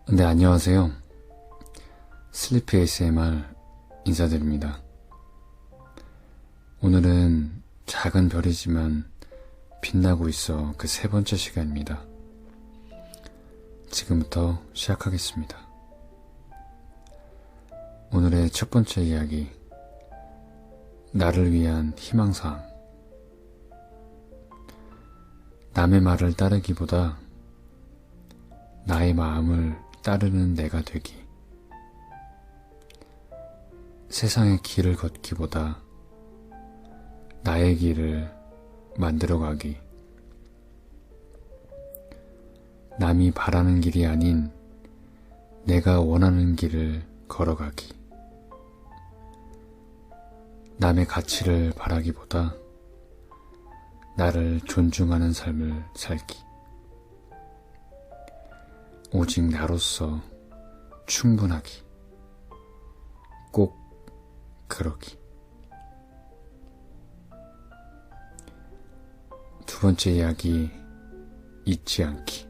네, 안녕하세요. 슬리피 ASMR 인사드립니다. 오늘은 작은 별이지만 빛나고 있어 그 세 번째 시간입니다. 지금부터 시작하겠습니다. 오늘의 첫 번째 이야기, 나를 위한 희망사항. 남의 말을 따르기보다 나의 마음을 따르는 내가 되기. 세상의 길을 걷기보다 나의 길을 만들어가기. 남이 바라는 길이 아닌 내가 원하는 길을 걸어가기. 남의 가치를 바라기보다 나를 존중하는 삶을 살기. 오직 나로서 충분하기. 꼭 그러기. 두 번째 이야기, 잊지 않기.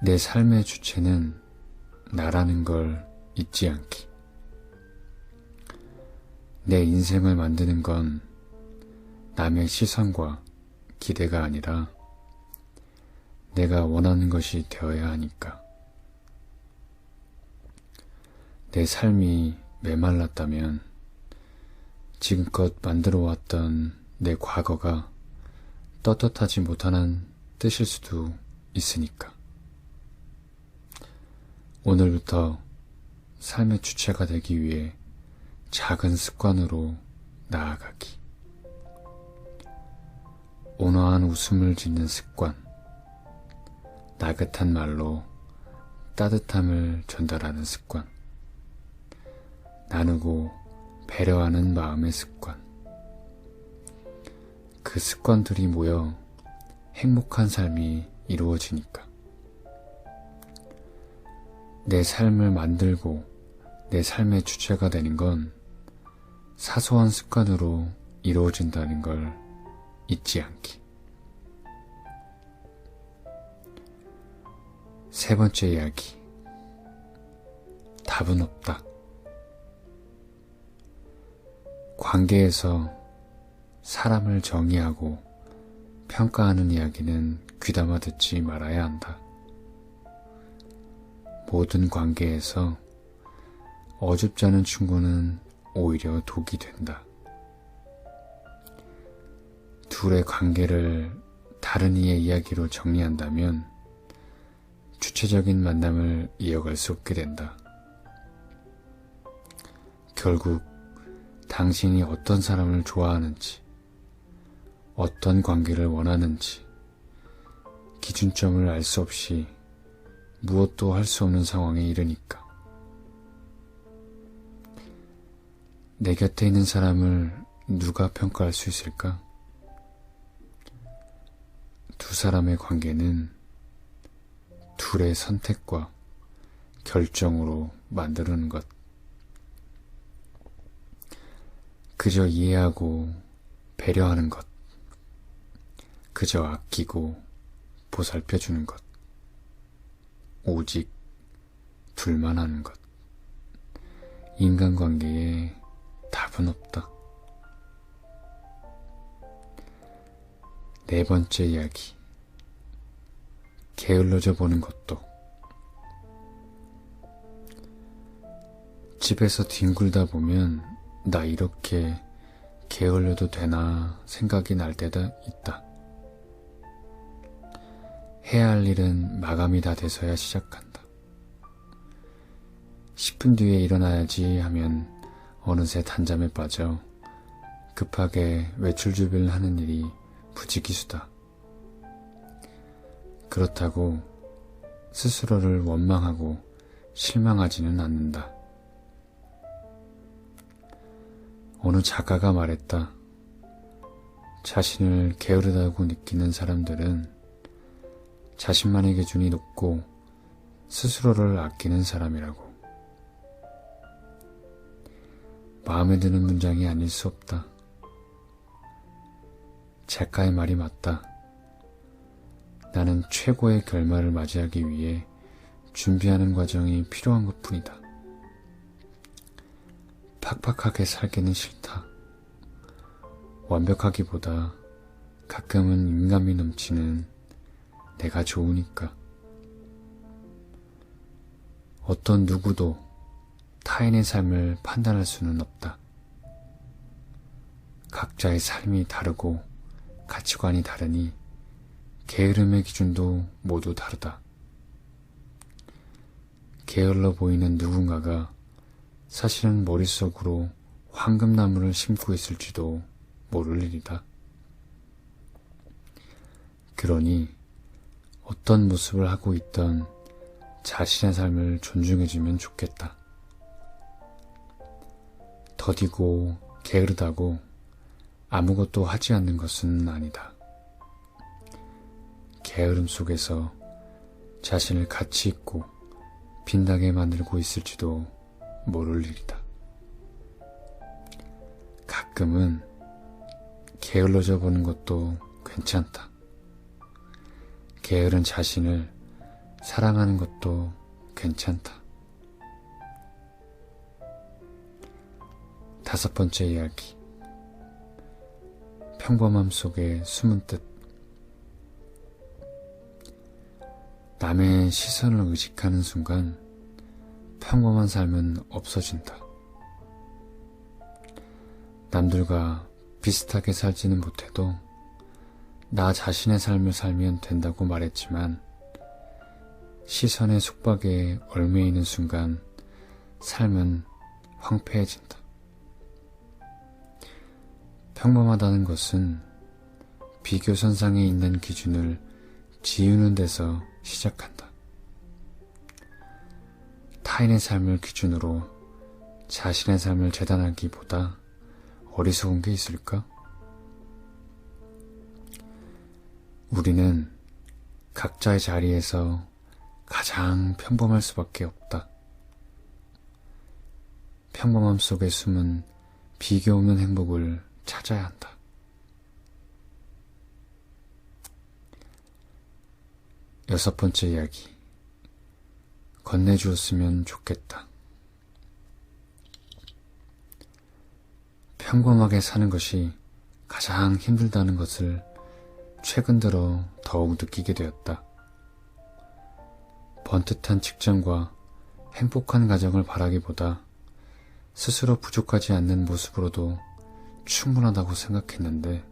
내 삶의 주체는 나라는 걸 잊지 않기. 내 인생을 만드는 건 남의 시선과 기대가 아니라 내가 원하는 것이 되어야 하니까. 내 삶이 메말랐다면 지금껏 만들어왔던 내 과거가 떳떳하지 못하는 뜻일 수도 있으니까. 오늘부터 삶의 주체가 되기 위해 작은 습관으로 나아가기. 온화한 웃음을 짓는 습관. 나긋한 말로 따뜻함을 전달하는 습관. 나누고 배려하는 마음의 습관. 그 습관들이 모여 행복한 삶이 이루어지니까. 내 삶을 만들고 내 삶의 주체가 되는 건 사소한 습관으로 이루어진다는 걸 잊지 않기. 세 번째 이야기, 답은 없다. 관계에서 사람을 정의하고 평가하는 이야기는 귀담아 듣지 말아야 한다. 모든 관계에서 어줍지 않은 충고는 오히려 독이 된다. 둘의 관계를 다른 이의 이야기로 정리한다면 주체적인 만남을 이어갈 수 없게 된다. 결국 당신이 어떤 사람을 좋아하는지, 어떤 관계를 원하는지 기준점을 알 수 없이 무엇도 할 수 없는 상황에 이르니까. 내 곁에 있는 사람을 누가 평가할 수 있을까? 두 사람의 관계는 둘의 선택과 결정으로 만드는 것. 그저 이해하고 배려하는 것. 그저 아끼고 보살펴주는 것. 오직 둘만 하는 것. 인간관계에 답은 없다. 네 번째 이야기. 게을러져 보는 것도. 집에서 뒹굴다 보면 나 이렇게 게을러도 되나 생각이 날 때가 있다. 해야 할 일은 마감이 다 돼서야 시작한다. 10분 뒤에 일어나야지 하면 어느새 단잠에 빠져 급하게 외출 준비를 하는 일이 부지기수다. 그렇다고 스스로를 원망하고 실망하지는 않는다. 어느 작가가 말했다. 자신을 게으르다고 느끼는 사람들은 자신만의 기준이 높고 스스로를 아끼는 사람이라고. 마음에 드는 문장이 아닐 수 없다. 작가의 말이 맞다. 나는 최고의 결말을 맞이하기 위해 준비하는 과정이 필요한 것뿐이다. 팍팍하게 살기는 싫다. 완벽하기보다 가끔은 인간미 넘치는 내가 좋으니까. 어떤 누구도 타인의 삶을 판단할 수는 없다. 각자의 삶이 다르고 가치관이 다르니 게으름의 기준도 모두 다르다. 게을러 보이는 누군가가 사실은 머릿속으로 황금나무를 심고 있을지도 모를 일이다. 그러니 어떤 모습을 하고 있던 자신의 삶을 존중해주면 좋겠다. 더디고 게으르다고 아무것도 하지 않는 것은 아니다. 게으름 속에서 자신을 가치 있고 빛나게 만들고 있을지도 모를 일이다. 가끔은 게을러져 보는 것도 괜찮다. 게으른 자신을 사랑하는 것도 괜찮다. 5번째 이야기. 평범함 속의 숨은 뜻. 남의 시선을 의식하는 순간 평범한 삶은 없어진다. 남들과 비슷하게 살지는 못해도 나 자신의 삶을 살면 된다고 말했지만 시선의 속박에 얽매이는 순간 삶은 황폐해진다. 평범하다는 것은 비교선상에 있는 기준을 지우는 데서 시작한다. 타인의 삶을 기준으로 자신의 삶을 재단하기보다 어리석은 게 있을까? 우리는 각자의 자리에서 가장 평범할 수밖에 없다. 평범함 속에 숨은 비교 없는 행복을 찾아야 한다. 6번째 이야기. 건네주었으면 좋겠다. 평범하게 사는 것이 가장 힘들다는 것을 최근 들어 더욱 느끼게 되었다. 번듯한 직장과 행복한 가정을 바라기보다 스스로 부족하지 않는 모습으로도 충분하다고 생각했는데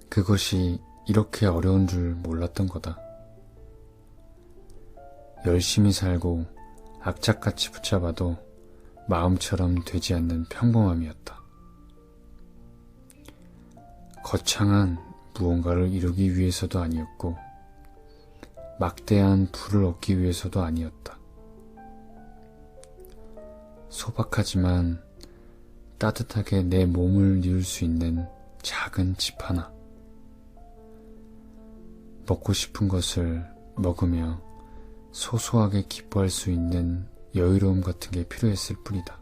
그것이 이렇게 어려운 줄 몰랐던 거다. 열심히 살고 악착같이 붙잡아도 마음처럼 되지 않는 평범함이었다. 거창한 무언가를 이루기 위해서도 아니었고 막대한 부를 얻기 위해서도 아니었다. 소박하지만 따뜻하게 내 몸을 뉘울 수 있는 작은 집 하나. 먹고 싶은 것을 먹으며 소소하게 기뻐할 수 있는 여유로움 같은 게 필요했을 뿐이다.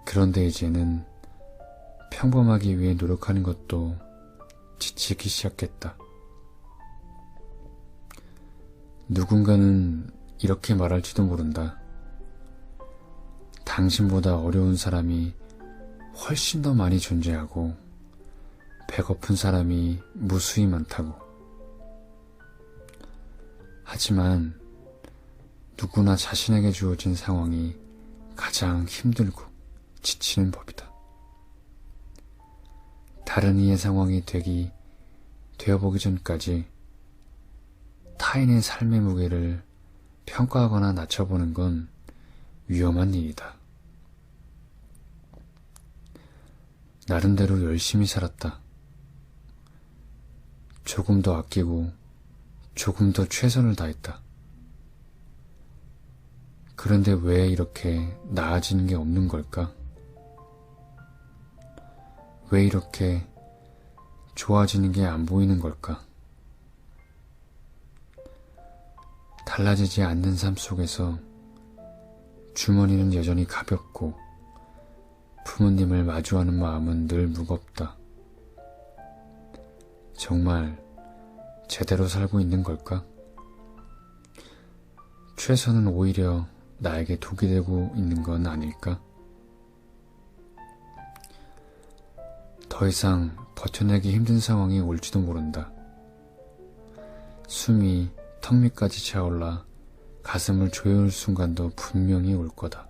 그런데 이제는 평범하기 위해 노력하는 것도 지치기 시작했다. 누군가는 이렇게 말할지도 모른다. 당신보다 어려운 사람이 훨씬 더 많이 존재하고 배고픈 사람이 무수히 많다고. 하지만 누구나 자신에게 주어진 상황이 가장 힘들고 지치는 법이다. 다른 이의 상황이 되어보기 전까지 타인의 삶의 무게를 평가하거나 낮춰보는 건 위험한 일이다. 나름대로 열심히 살았다. 조금 더 아끼고 조금 더 최선을 다했다. 그런데 왜 이렇게 나아지는 게 없는 걸까? 왜 이렇게 좋아지는 게 안 보이는 걸까? 달라지지 않는 삶 속에서 주머니는 여전히 가볍고 부모님을 마주하는 마음은 늘 무겁다. 정말 제대로 살고 있는 걸까? 최선은 오히려 나에게 독이 되고 있는 건 아닐까? 더 이상 버텨내기 힘든 상황이 올지도 모른다. 숨이 턱 밑까지 차올라 가슴을 조여올 순간도 분명히 올 거다.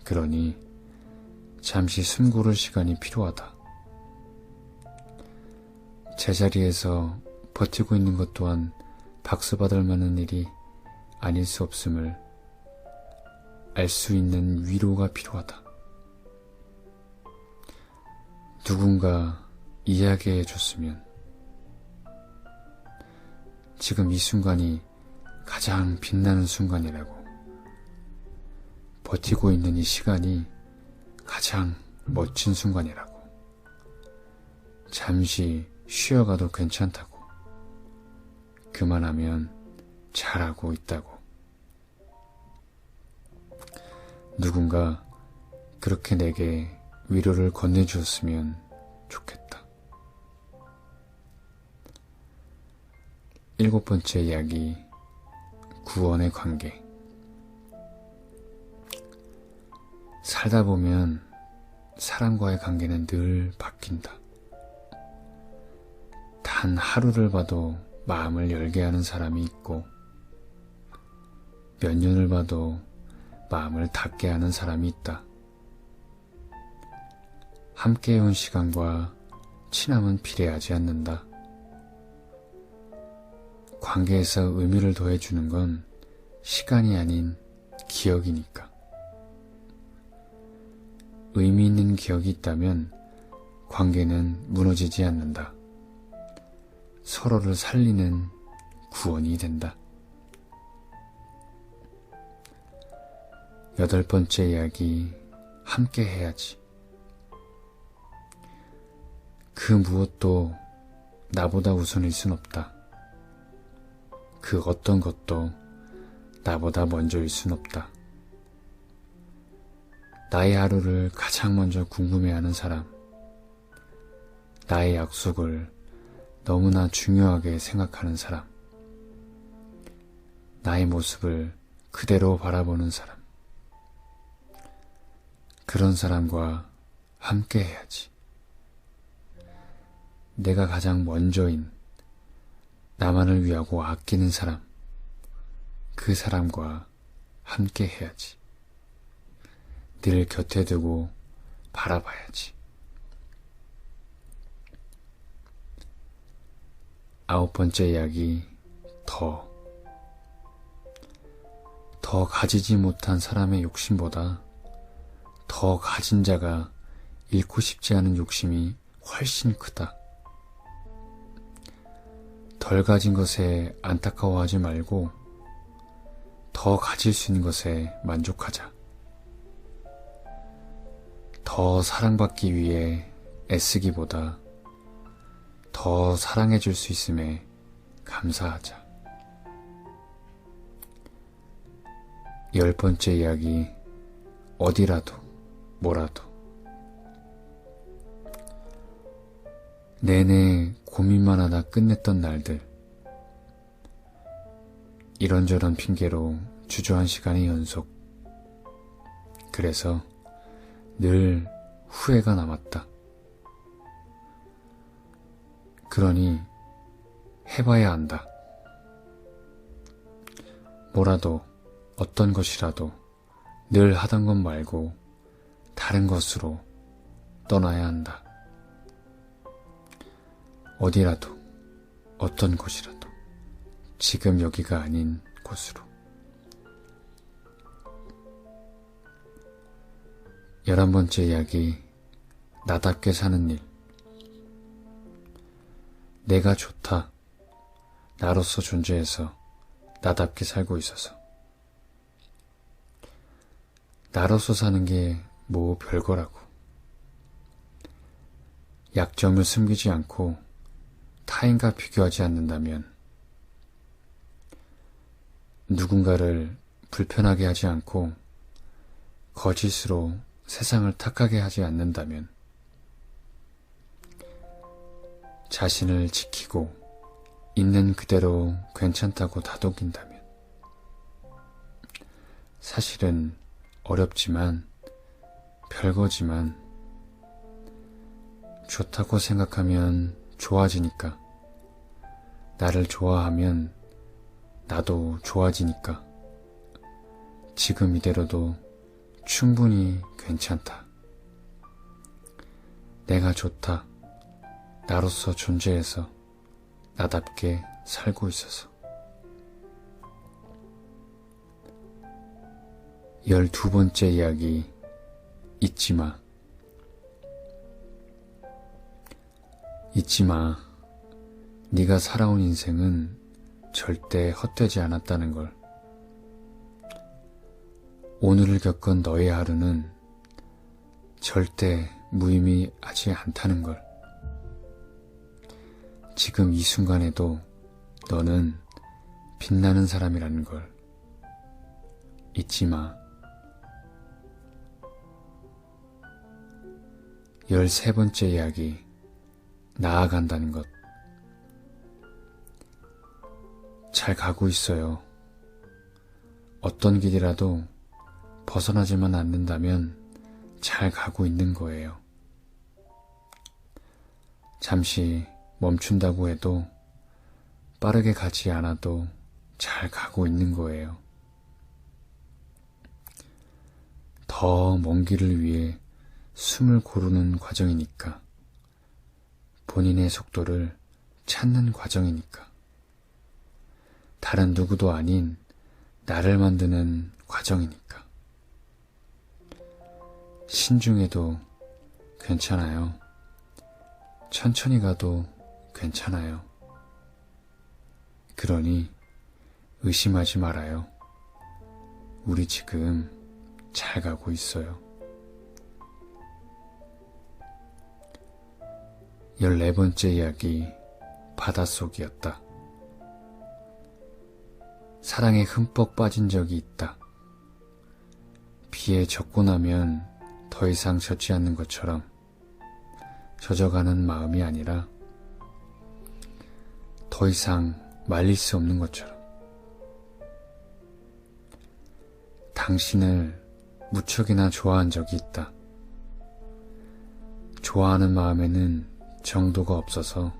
그러니 잠시 숨 고를 시간이 필요하다. 제자리에서 버티고 있는 것 또한 박수 받을 만한 일이 아닐 수 없음을 알 수 있는 위로가 필요하다. 누군가 이야기해 줬으면 지금 이 순간이 가장 빛나는 순간이라고, 버티고 있는 이 시간이 가장 멋진 순간이라고, 잠시 쉬어가도 괜찮다고, 그만하면 잘하고 있다고. 누군가 그렇게 내게 위로를 건네주었으면 좋겠다. 7번째 이야기, 구원의 관계. 살다 보면 사람과의 관계는 늘 바뀐다. 단 하루를 봐도 마음을 열게 하는 사람이 있고, 몇 년을 봐도 마음을 닫게 하는 사람이 있다. 함께 해온 시간과 친함은 비례하지 않는다. 관계에서 의미를 더해주는 건 시간이 아닌 기억이니까. 의미 있는 기억이 있다면 관계는 무너지지 않는다. 서로를 살리는 구원이 된다. 8번째 이야기, 함께 해야지. 그 무엇도 나보다 우선일 순 없다. 그 어떤 것도 나보다 먼저일 순 없다. 나의 하루를 가장 먼저 궁금해하는 사람, 나의 약속을 너무나 중요하게 생각하는 사람, 나의 모습을 그대로 바라보는 사람, 그런 사람과 함께 해야지. 내가 가장 먼저인, 나만을 위하고 아끼는 사람, 그 사람과 함께 해야지. 늘 곁에 두고 바라봐야지. 9번째 이야기, 더 가지지 못한 사람의 욕심보다 더 가진 자가 잃고 싶지 않은 욕심이 훨씬 크다. 덜 가진 것에 안타까워하지 말고 더 가질 수 있는 것에 만족하자. 더 사랑받기 위해 애쓰기보다 더 사랑해 줄 수 있음에 감사하자. 10번째 이야기, 어디라도 뭐라도. 내내 고민만 하다 끝냈던 날들, 이런저런 핑계로 주저한 시간의 연속. 그래서 늘 후회가 남았다. 그러니 해봐야 한다. 뭐라도, 어떤 것이라도 늘 하던 것 말고 다른 것으로 떠나야 한다. 어디라도, 어떤 곳이라도, 지금 여기가 아닌 곳으로. 11번째 이야기, 나답게 사는 일. 내가 좋다. 나로서 존재해서 나답게 살고 있어서. 나로서 사는 게 뭐 별거라고. 약점을 숨기지 않고 타인과 비교하지 않는다면, 누군가를 불편하게 하지 않고 거짓으로 세상을 탁하게 하지 않는다면, 자신을 지키고 있는 그대로 괜찮다고 다독인다면 사실은 어렵지만 별거지만 좋다고 생각하면 좋아지니까 나를 좋아하면 나도 좋아지니까 지금 이대로도 충분히 괜찮다. 내가 좋다. 나로서 존재해서 나답게 살고 있어서. 12번째 이야기 잊지 마. 잊지 마. 네가 살아온 인생은 절대 헛되지 않았다는 걸. 오늘을 겪은 너의 하루는 절대 무의미하지 않다는 걸. 지금 이 순간에도 너는 빛나는 사람이라는 걸 잊지 마. 13번째 이야기, 나아간다는 것. 잘 가고 있어요. 어떤 길이라도 벗어나지만 않는다면 잘 가고 있는 거예요. 잠시 멈춘다고 해도 빠르게 가지 않아도 잘 가고 있는 거예요. 더 먼 길을 위해 숨을 고르는 과정이니까. 본인의 속도를 찾는 과정이니까. 다른 누구도 아닌 나를 만드는 과정이니까. 신중해도 괜찮아요. 천천히 가도 괜찮아요. 그러니 의심하지 말아요. 우리 지금 잘 가고 있어요. 14번째 이야기, 바닷속이었다. 사랑에 흠뻑 빠진 적이 있다. 비에 젖고 나면 더 이상 젖지 않는 것처럼 젖어가는 마음이 아니라 더 이상 말릴 수 없는 것처럼. 당신을 무척이나 좋아한 적이 있다. 좋아하는 마음에는 정도가 없어서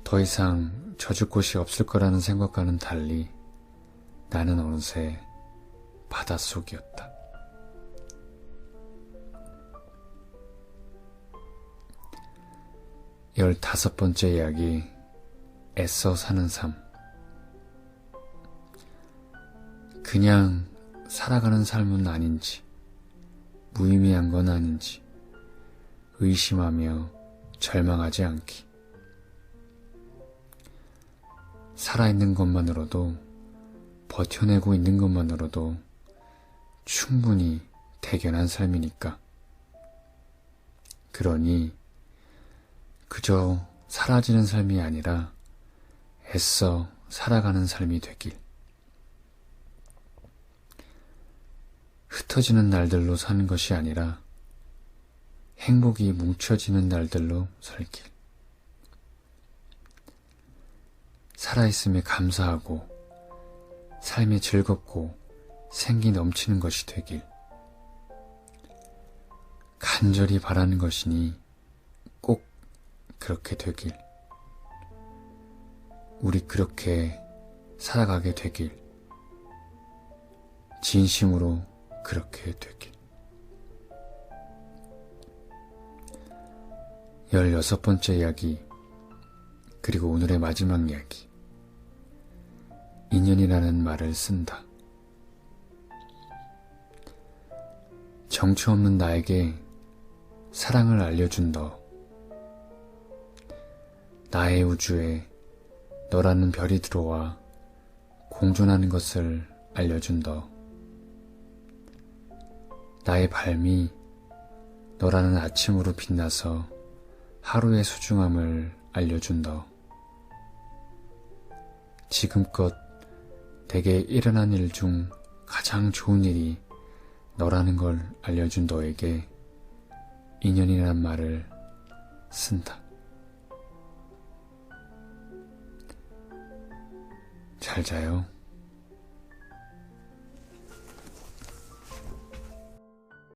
더 이상 젖을 곳이 없을 거라는 생각과는 달리 나는 어느새 바닷속이었다. 15번째 이야기, 애써 사는 삶. 그냥 살아가는 삶은 아닌지, 무의미한 건 아닌지, 의심하며 절망하지 않기. 살아있는 것만으로도, 버텨내고 있는 것만으로도 충분히 대견한 삶이니까. 그러니 그저 사라지는 삶이 아니라 애써 살아가는 삶이 되길. 흩어지는 날들로 사는 것이 아니라 행복이 뭉쳐지는 날들로 살길. 살아있음에 감사하고 삶이 즐겁고 생기 넘치는 것이 되길. 간절히 바라는 것이니 꼭 그렇게 되길. 우리 그렇게 살아가게 되길. 진심으로 그렇게 되길. 16번째 이야기, 그리고 오늘의 마지막 이야기. 인연이라는 말을 쓴다. 정처 없는 나에게 사랑을 알려준 너. 나의 우주에 너라는 별이 들어와 공존하는 것을 알려준 너. 나의 삶이 너라는 아침으로 빛나서 하루의 소중함을 알려준 너. 지금껏 내게 일어난 일 중 가장 좋은 일이 너라는 걸 알려준 너에게 인연이란 말을 쓴다. 잘 자요.